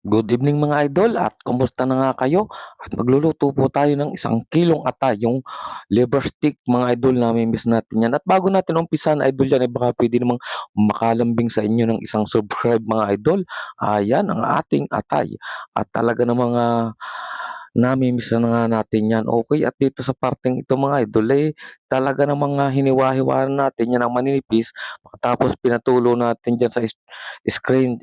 Good evening mga idol at kumusta na nga kayo? At magluluto po tayo ng 1 kilong atay, yung liver stick mga idol, namimiss natin yan. At bago natin umpisahan idol yan, baka pwede namang makalambing sa inyo ng isang subscribe mga idol. Ayan ang ating atay at talaga namang namimiss na nga natin yan. Okay, at dito sa parteng ito mga idol talaga namang hiniwa-hiwa natin yan ng maninipis. Tapos pinatulo natin dyan sa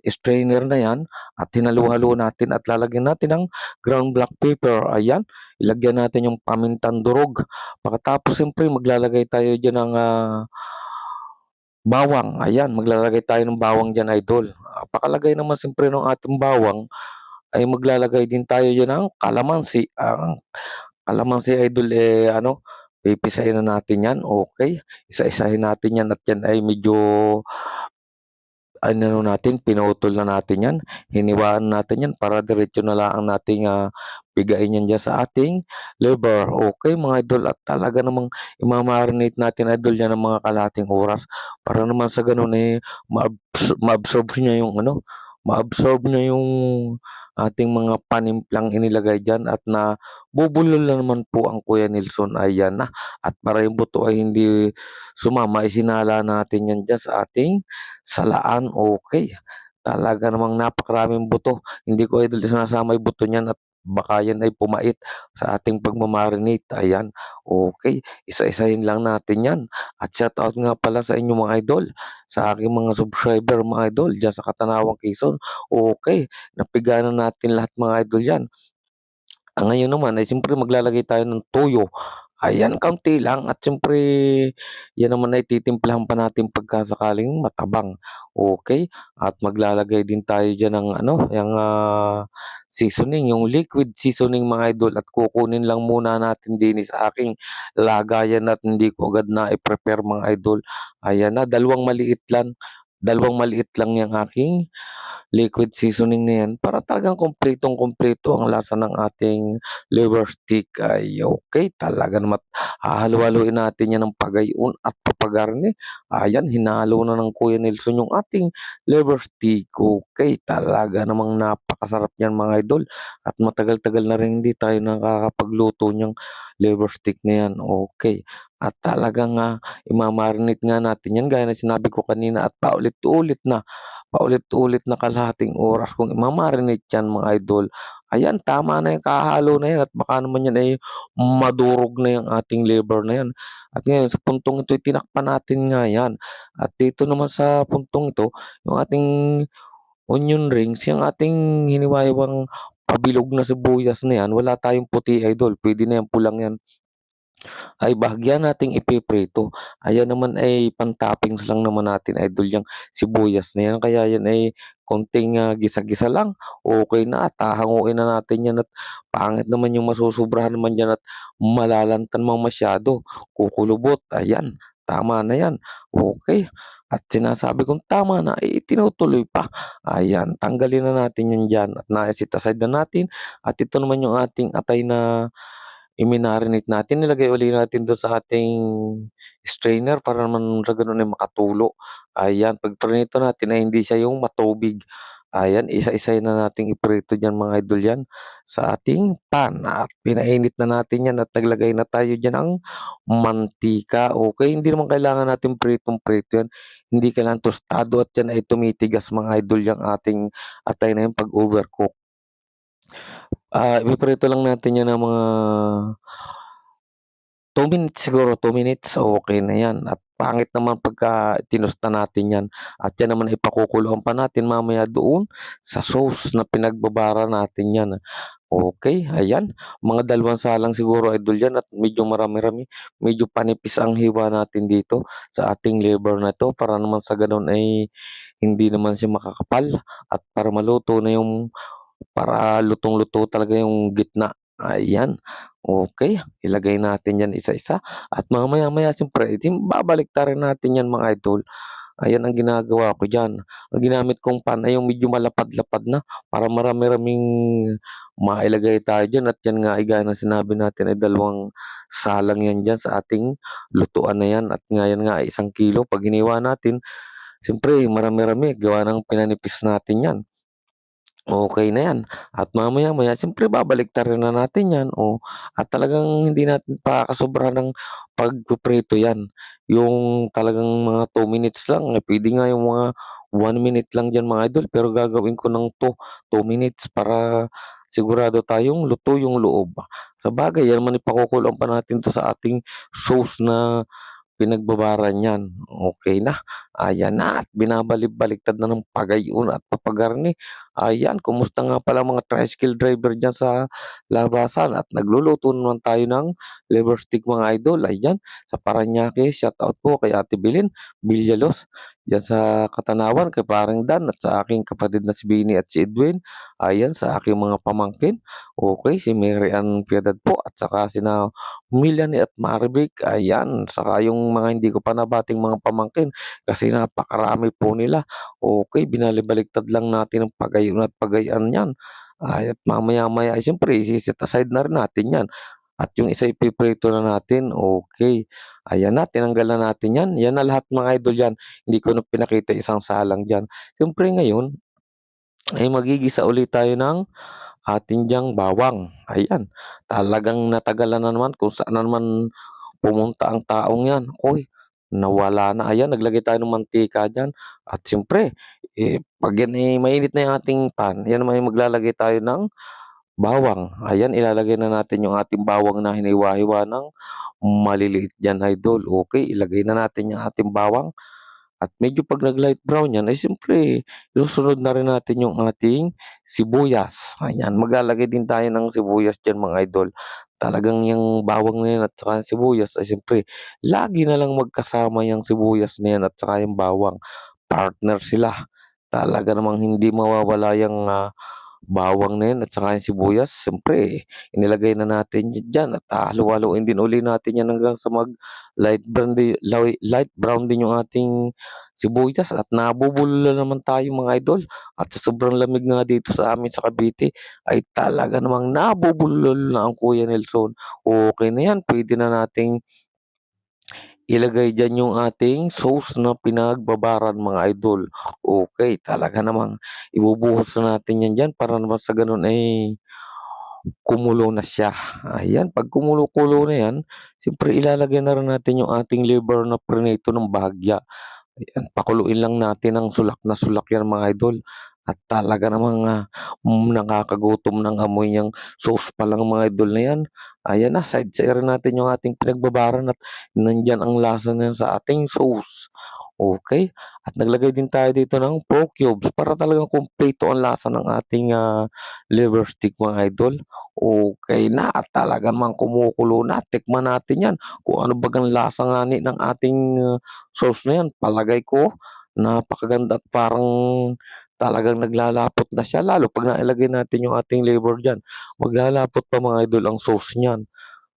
strainer na yan at hinalu-halo natin at lalagyan natin ng ground black pepper. Ayan, ilagyan natin yung pamintang durog. Pagkatapos siyempre maglalagay tayo diyan ng bawang. Ayan, maglalagay tayo ng bawang diyan idol. Pakalagay naman siyempre ng ating bawang ay maglalagay din tayo diyan ng kalamansi. Ang kalamansi idol pipisahin na natin yan. Okay, isa-isahin natin yan at yan ay medyo natin, pinutol na natin yan, hiniwaan natin yan para diretso na lang nating bigain yan dyan sa ating liver. Okay mga idol, at talaga namang imamarinate natin idol yan ng mga kalahating oras para naman sa ganun ma-absorb niya yung ma-absorb niya yung ating mga panimplang inilagay dyan at na bubulol na naman po ang Kuya Nelson. Ayan na. At para yung buto ay hindi sumama, isinala natin yan dyan sa ating salaan. Okay, talaga namang napakaraming buto. Hindi ko idol sinasama yung buto niyan at baka yan ay pumait sa ating pagmamarinate. Ayan, okay, isa-isahin lang natin yan. At shoutout nga pala sa inyo mga idol, sa aking mga subscriber mga idol dyan sa Katanawang Quezon. Okay, napiga na natin lahat mga idol yan. Ngayon naman ay siyempre maglalagay tayo ng toyo. Ayan, kaunti lang at siyempre yan naman ay titimplahan pa natin pagkasakaling matabang. Okay, at maglalagay din tayo diyan ng yung seasoning, yung liquid seasoning mga idol at kukunin lang muna natin din sa aking lagayan at hindi ko agad na i-prepare mga idol. Ayan na, dalawang maliit lang yung aking liquid seasoning na yan para talagang kumpletong-kumpleto ang lasa ng ating liver stick. Ay okay, talaga naman hahalu-haluin natin yan ng pagayon at papagarni. Ayan, hinalo na ng Kuya Nelson yung ating liver stick. Okay, talaga namang napakasarap niyan mga idol at matagal-tagal na rin hindi tayo nakakapagluto niyang liver stick na yan. Okay, at talagang imamarinate nga natin yan gaya ng sinabi ko kanina at paulit-ulit na kalahating oras kung ima-marinate yan mga idol. Ayan, tama na yung kahalo na yan at baka naman yan ay madurog na yung ating liver na yan. At ngayon sa puntong ito tinakpan natin nga yan. At dito naman sa puntong ito, yung ating onion rings, yung ating hiniwa-hiwang pabilog na sibuyas na yan, wala tayong puti idol, pwede na yan pulang yan ay bahagyan nating ipiprito. Ayan naman ay pan-toppings lang naman natin idol yang sibuyas na yan. Kaya yan ay konting gisa-gisa lang, okay na at hahanguin na natin yan at pangit naman yung masusobrahan naman diyan at malalantan mang masyado, kukulubot. Ayan, tama na yan, okay. At sinasabi kong tama na, tinutuloy pa. Ayan, tanggalin na natin yan diyan at nai-set aside na natin at ito naman yung ating atay na i-marinate natin, nilagay uli natin dun sa ating strainer para naman sa gano'n ay makatulo. Ayan, 'pag prinito natin ay hindi siya yung matubig. Ayan, isa-isahin na nating iprito diyan mga idol 'yan sa ating pan at pinainit na natin 'yan at naglagay na tayo diyan ng mantika. Okay, hindi naman kailangan natin pritong-prito 'yan, hindi kailangan tostado at 'yan ay tumitigas mga idol yang ating atay na 'yan 'pag overcook. Ipiprito lang natin 'yan ng mga 2 minutes siguro, 2 minutes, okey na 'yan at pangit naman pagka tinusta natin 'yan at 'yan naman ay pakukuluan pa natin mamaya doon sa sauce na pinagbabara natin 'yan. Okey, ayan, mga 2 salang siguro idol 'yan at medyo marami-rami, medyo panipis ang hiwa natin dito sa ating liver na 'to para naman sa gano'n ay hindi naman siya makakapal at para lutong-luto talaga yung gitna. Ayan, okey. Ilagay natin 'yan isa-isa at mamaya-maya siyempre babaliktarin natin 'yan mga idol. Ayan ang ginagawa ko diyan. Ang ginamit kong pan ay yung medyo malapad-lapad na para marami-raming mailagay tayo diyan at 'yan nga ay gaya ng sinabi natin ay 2 salang 'yan diyan sa ating lutuan na 'yan at nga 'yan nga ay 1 kilo 'pag hiniwa natin siyempre marami-rami gawa ng pinanipis natin 'yan. okey na 'yan at mamaya-maya siyempre babaliktarin na natin 'yan, at talagang hindi natin pakakasobrahan ng pagpiprito 'yan. Yung talagang mga 2 minutes lang, puwede nga yung mga 1 minute lang diyan mga idol, pero gagawin ko ng 2 minutes para sigurado tayong luto yung loob. Sabagay 'yan naman ipakukuloan pa natin 'to sa ating sauce na pinagbabaran niyan, okey na. Ayan na at binabalik-baliktad na ng pagayon at papagarni. Ayan, kumusta nga pala mga tricycle driver diyan sa labasan at nagluluto naman tayo ng liver steak mga idol, ayan, sa Paranaque. Shoutout po kay Ate Belén Villalos diyan sa Katanawan, kay Parang Dan at sa aking kapatid na si Bini at si Edwin. Ayan, sa aking mga pamangkin, okey, si Mary Ann Piedad po at saka sina Melanie at Marivic, ayan. Saka yung mga hindi ko pa nabating mga pamangkin kasi napakarami po nila. Okey, binalibaliktad lang natin ang pagayon at pagayaan niyan. Ay, at mamaya-maya ay siyempre ise-set aside na rin natin 'yan at yung isa ipiprito na natin, okey. Ayan na, tinanggal na natin 'yan. 'Yan na lahat mga idol 'yan, hindi ko na pinakita isang salang diyan. Siyempre ngayon ay magigisa ulit tayo ng atin diyang bawang, ayan. Talagang natagalan na naman kung saan na naman pumunta ang taong 'yan, uy, nawala na. Ayan, naglagay tayo ng mantika diyan at siyempre, 'pag 'yan, mainit na 'yung ating pan, 'yan naman 'yung maglalagay tayo ng bawang. Ayan, ilalagay na natin 'yung ating bawang na hiniwa-hiwa ng maliliit diyan idol. Okey, ilagay na natin 'yung ating bawang at medyo 'pag nag-light brown 'yan, ay siyempre susunod na rin natin 'yung ating sibuyas. Ayan, maglalagay din tayo ng sibuyas diyan mga idol. Talagang 'yang bawang na 'yan at saka yung sibuyas ay siyempre lagi na lang magkasama 'yang sibuyas na 'yan at saka 'yung bawang, partner sila. Talaga namang hindi mawawala 'yang, bawang na 'yan at saka yung sibuyas siyempre inilagay na natin diyan at halu-haluin din uli natin 'yan hanggang sa light brown din yung ating sibuyas at nabubulol na naman tayo mga idol. At sa sobrang lamig nga dito sa amin sa Cavite ay talaga namang nabubulol na ang Kuya Nelson. Okey na 'yan, puwede na nating ilagay diyan yung ating sauce na pinagbabaran mga idol. Okey, talaga namang ibubuhos na natin 'yan diyan para naman sa gano'n ay kumulo na siya. Ayan, 'pag kumulo-kulo na 'yan, siyempre ilalagay na rin natin yung ating liver na prinito ng bahagya. Ayan, pakuluin lang natin ng sulak 'yan mga idol at talaga namang, nakakagutom ng amoy niyang sauce pa lang mga idol na 'yan. Ayan na, side-side natin yung ating pinagbabaran at nandiyan ang lasa niyan sa ating sauce. Okey, at naglagay din tayo dito ng pork cubes para talagang kumpleto ang lasa ng ating, liver steak mga idol. Okey na at talaga namang kumukulo na, tikman natin 'yan kung ano bagang lasa nga ni ng ating, sauce na 'yan. Palagay ko napakaganda at parang talagang naglalapot na siya lalo 'pag nailagay natin yung ating liver diyan. Maglalapot pa mga idol ang sauce niyan.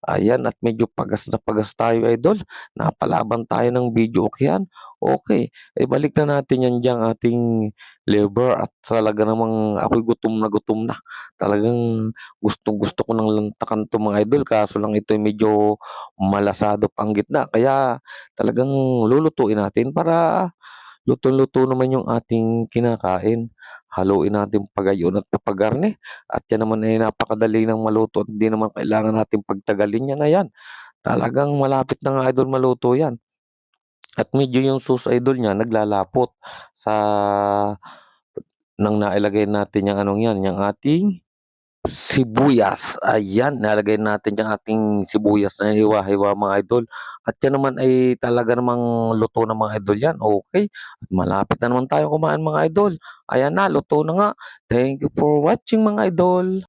Ayan at medyo pagas na pagas tayo idol, napalaban tayo ng videokeyhan. Okey, balik na natin 'yan diyang ating liver at talaga namang ako'y gutom na. Talagang gustong-gusto ko ng lantakan 'to mga idol kaso lang ito'y medyo malasado pa ang gitna kaya talagang lulutuin natin para lutong-luto naman yung ating kinakain. Haluin natin pagayon at papagarni at yan naman ay napakadali ng maluto at hindi naman kailangan nating pagtagalin yan, ayan. Talagang malapit na nga idol maluto yan at medyo yung sauce idol niya naglalapot sa nang nailagay natin yang anong yan, yang ating sibuyas. Ayan, nalagay natin yang ating sibuyas na hiwa-hiwa mga idol at yan naman ay talaga namang luto na mga idol yan, okey. At malapit na naman tayong kumain mga idol. Ayan na, luto na nga. Thank you for watching mga idol.